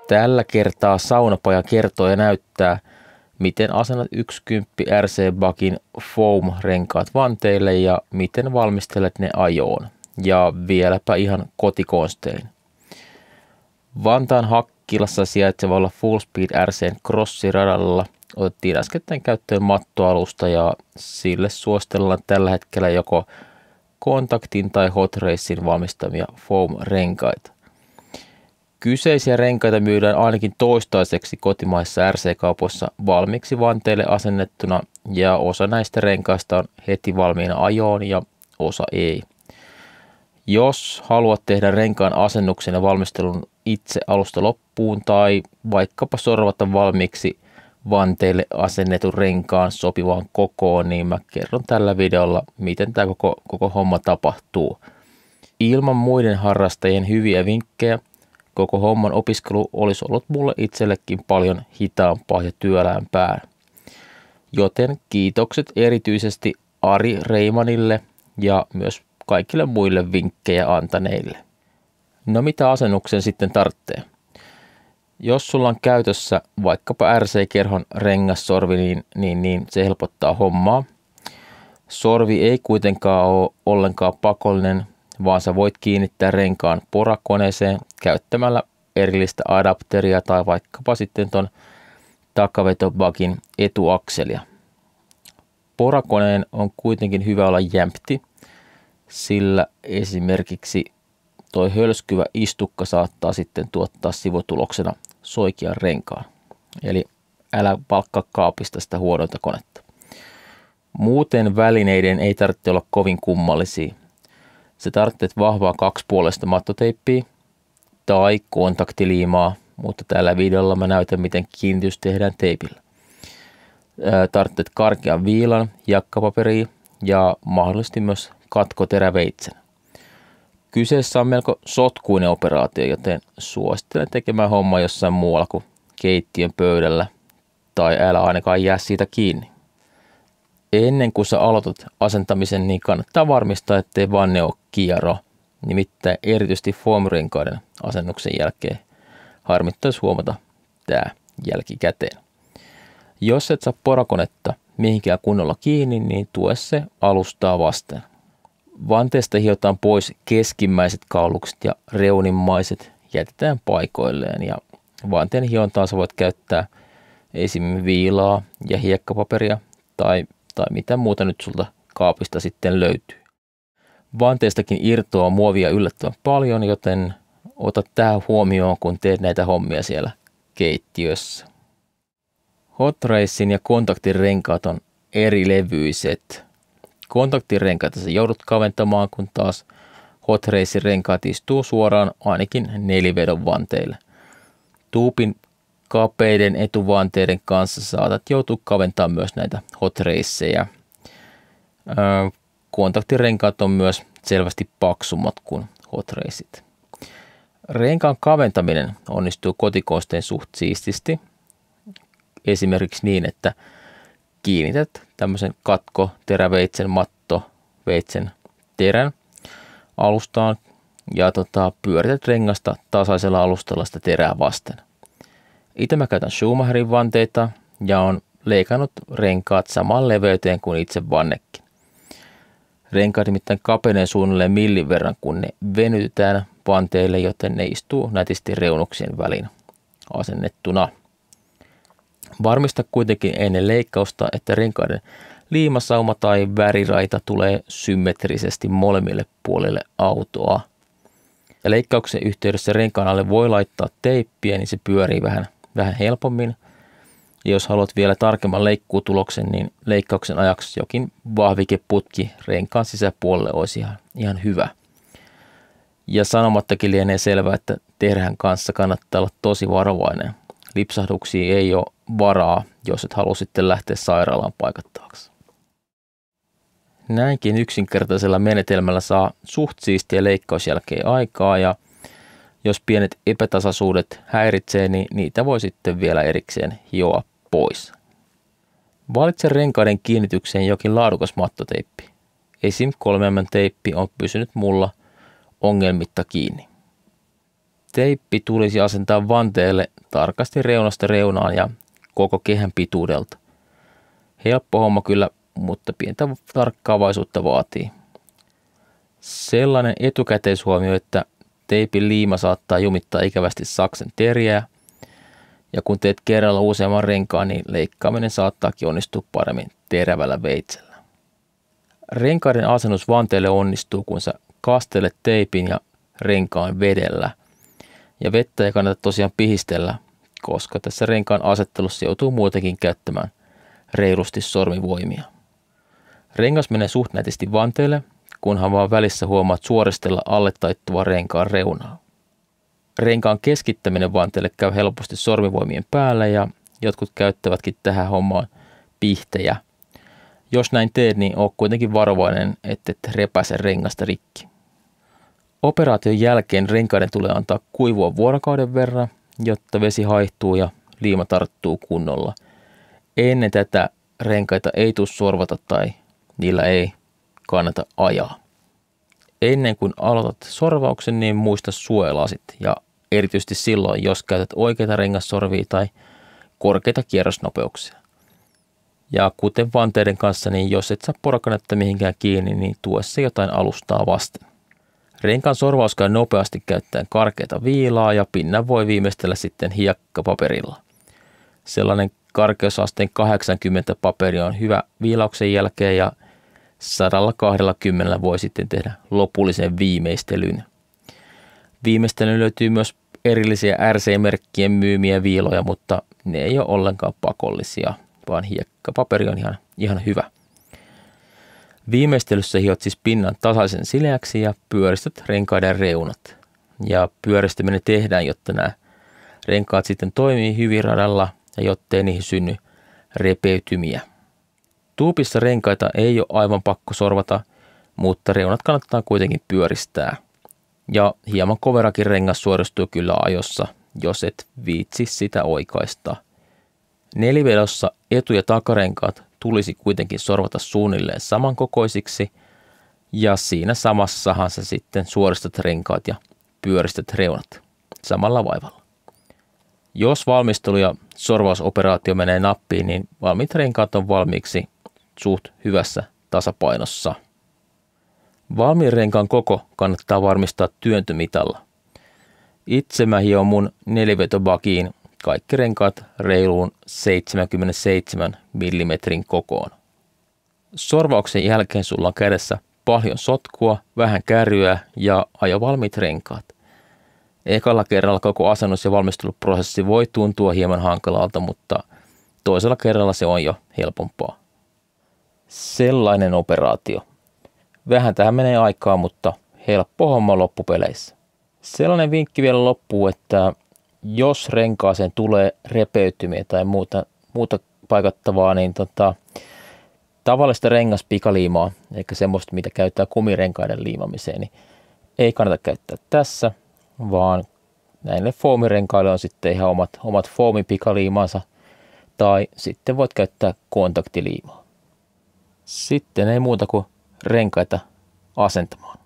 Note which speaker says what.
Speaker 1: Tällä kertaa Saunapaja kertoo ja näyttää, miten asennat 10 RC-bakin foam-renkaat vanteille ja miten valmistelet ne ajoon. Ja vieläpä ihan kotikonstein. Vantaan Hakkilassa sijaitsevalla Full Speed RC:n crossiradalla otettiin äskettäin käyttöön mattoalusta ja sille suositellaan tällä hetkellä joko Contactin tai Hot Racin valmistamia foam-renkaita. Kyseisiä renkaita myydään ainakin toistaiseksi kotimaisissa RC-kaupoissa valmiiksi vanteille asennettuna ja osa näistä renkaista on heti valmiina ajoon ja osa ei. Jos haluat tehdä renkaan asennuksen ja valmistelun itse alusta loppuun tai vaikkapa sorvata valmiiksi vanteille asennetun renkaan sopivaan kokoon, niin mä kerron tällä videolla, miten tämä koko homma tapahtuu. Ilman muiden harrastajien hyviä vinkkejä koko homman opiskelu olisi ollut mulle itsellekin paljon hitaampaa ja työläämpää. Joten kiitokset erityisesti Ari Reimanille ja myös kaikille muille vinkkejä antaneille. No mitä asennuksen sitten tarvitsee? Jos sulla on käytössä vaikkapa RC-kerhon rengassorvi, niin se helpottaa hommaa. Sorvi ei kuitenkaan ole ollenkaan pakollinen, vaan sä voit kiinnittää renkaan porakoneeseen käyttämällä erillistä adapteria tai vaikkapa sitten ton takavetobakin etuakselia. Porakoneen on kuitenkin hyvä olla jämpti, sillä esimerkiksi toi hölskyvä istukka saattaa sitten tuottaa sivutuloksena soikean renkaan. Eli älä palkkaa kaapista sitä huonointa konetta. Muuten välineiden ei tarvitse olla kovin kummallisia. Sä tarvitset vahvaa 2-puolista mattoteippiä tai kontaktiliimaa, mutta tällä videolla mä näytän, miten kiinnitys tehdään teipillä. Tarvitset karkean viilan, jakkapaperia ja mahdollisesti myös katkoteräveitsen. Kyseessä on melko sotkuinen operaatio, joten suosittelen tekemään homma jossain muualla kuin keittiön pöydällä tai älä ainakaan jää siitä kiinni. Ennen kuin sä aloitat asentamisen, niin kannattaa varmistaa, ettei vanne ole kiero. Nimittäin erityisesti foam-renkaiden asennuksen jälkeen harmittaisi huomata tämä jälkikäteen. Jos et saa porakonetta mihinkään kunnolla kiinni, niin tue se alustaa vasten. Vanteesta hiotaan pois keskimmäiset kaulukset ja reunimmaiset jätetään paikoilleen ja vanteen hiontaan sä voit käyttää esimerkiksi viilaa ja hiekkapaperia tai mitä muuta nyt sulta kaapista sitten löytyy. Vanteestakin irtoaa muovia yllättävän paljon, joten ota tähän huomioon, kun teet näitä hommia siellä keittiössä. Hot Racin ja Contactin renkaat on eri levyiset. Contactin renkaita sä joudut kaventamaan, kun taas Hot Racin renkaat istuu suoraan ainakin 4-vedon vanteille. Tuupin kapeiden etuvanteiden kanssa saatat joutua kaventamaan myös näitä Hot Raceja. Kontaktirenkaat on myös selvästi paksummat kuin Hot Raceit. Renkaan kaventaminen onnistuu kotikonsteen suht siististi. Esimerkiksi niin, että kiinnität tämmöisen katkoteräveitsen mattoveitsen terän alustaan ja pyörität rengasta tasaisella alustalla sitä terää vasten. Itse mä käytän Schumacherin vanteita ja on leikannut renkaat samaan leveyteen kuin itse vannekin. Renkaat nimittäin kapenee suunnilleen millin verran, kun ne venytetään vanteille, joten ne istuu nätisti reunuksien väliin asennettuna. Varmista kuitenkin ennen leikkausta, että renkaiden liimasauma tai väriraita tulee symmetrisesti molemmille puolille autoa. Ja leikkauksen yhteydessä renkaan alle voi laittaa teippiä, niin se pyörii vähän helpommin. Ja jos haluat vielä tarkemman leikkuutuloksen, niin leikkauksen ajaksi jokin vahvikeputki renkaan sisäpuolelle olisi ihan hyvä. Ja sanomattakin lienee selvää, että terän kanssa kannattaa olla tosi varovainen. Lipsahduksia ei ole varaa, jos et halua sitten lähteä sairaalaan paikattavaksi. Näinkin yksinkertaisella menetelmällä saa suht siistiä leikkausjälkeen aikaa ja jos pienet epätasaisuudet häiritsee, niin niitä voi sitten vielä erikseen hioa pois. Valitse renkaiden kiinnitykseen jokin laadukas mattoteippi. Esim. 3mm teippi on pysynyt mulla ongelmitta kiinni. Teippi tulisi asentaa vanteelle tarkasti reunasta reunaan ja koko kehän pituudelta. Helppo homma kyllä, mutta pientä tarkkaavaisuutta vaatii. Sellainen etukäteishuomio, että teipin liima saattaa jumittaa ikävästi saksen teriää, ja kun teet kerralla useamman renkaan, niin leikkaaminen saattaakin onnistua paremmin terävällä veitsellä. Renkaiden asennus vanteelle onnistuu, kun sä kastelet teipin ja renkaan vedellä. Ja vettä ei kannata tosiaan pihistellä, koska tässä renkaan asettelussa joutuu muutenkin käyttämään reilusti sormivoimia. Rengas menee suht nätisti vanteelle, kunhan vaan välissä huomaat suoristella alle taittuva renkaan reunaa. Renkaan keskittäminen vanteelle käy helposti sormivoimien päälle ja jotkut käyttävätkin tähän hommaan pihtejä. Jos näin teet, niin ole kuitenkin varovainen, ettet repäise rengasta rikki. Operaation jälkeen renkaiden tulee antaa kuivua vuorokauden verran, jotta vesi haihtuu ja liima tarttuu kunnolla. Ennen tätä renkaita ei tule sorvata tai niillä ei kannata ajaa. Ennen kuin aloitat sorvauksen, niin muista suojelasit ja erityisesti silloin, jos käytät oikeita rengassorvia tai korkeita kierrosnopeuksia. Ja kuten vanteiden kanssa, niin jos et saa porakanetta mihinkään kiinni, niin tuo se jotain alustaa vasten. Renkaan sorvaus käy nopeasti käyttäen karkeata viilaa ja pinnan voi viimeistellä sitten hiekkapaperilla. Sellainen karkeusasteen 80 paperi on hyvä viilauksen jälkeen ja 120 voi sitten tehdä lopullisen viimeistelyn. Viimeistelyyn löytyy myös erillisiä RC-merkkien myymiä viiloja, mutta ne ei ole ollenkaan pakollisia, vaan hiekkapaperi on ihan hyvä. Viimeistelyssä hiot siis pinnan tasaisen sileäksi ja pyöristät renkaiden reunat. Ja pyöristäminen tehdään, jotta nämä renkaat sitten toimii hyvin radalla ja jottei niihin synny repeytymiä. Tuupissa renkaita ei ole aivan pakko sorvata, mutta reunat kannattaa kuitenkin pyöristää. Ja hieman koverakin rengas suoristuu kyllä ajossa, jos et viitsi sitä oikaista. Nelivedossa etu- ja takarenkaat tulisi kuitenkin sorvata suunnilleen samankokoisiksi ja siinä samassahan sä sitten suoristat renkaat ja pyöristät reunat samalla vaivalla. Jos valmistelu ja sorvausoperaatio menee nappiin, niin valmiit renkaat on valmiiksi suht hyvässä tasapainossa. Valmiin renkaan koko kannattaa varmistaa työntömitalla. Itse mä hion mun nelivetobagiin kaikki renkaat reiluun 77 mm kokoon. Sorvauksen jälkeen sulla on kädessä paljon sotkua, vähän kärryä ja ajovalmiit renkaat. Ekalla kerralla koko asennus- ja valmisteluprosessi voi tuntua hieman hankalalta, mutta toisella kerralla se on jo helpompaa. Sellainen operaatio. Vähän tähän menee aikaa, mutta helppo homma loppupeleissä. Sellainen vinkki vielä loppuu, että jos renkaaseen tulee repeytymiä tai muuta paikattavaa, niin tavallista rengaspikaliimaa, eikä semmoista, mitä käyttää kumirenkaiden liimamiseen, niin ei kannata käyttää tässä, vaan näille foomirenkaille on sitten ihan omat foomipikaliimansa, tai sitten voit käyttää kontaktiliimaa. Sitten ei muuta kuin renkaita asentamaan.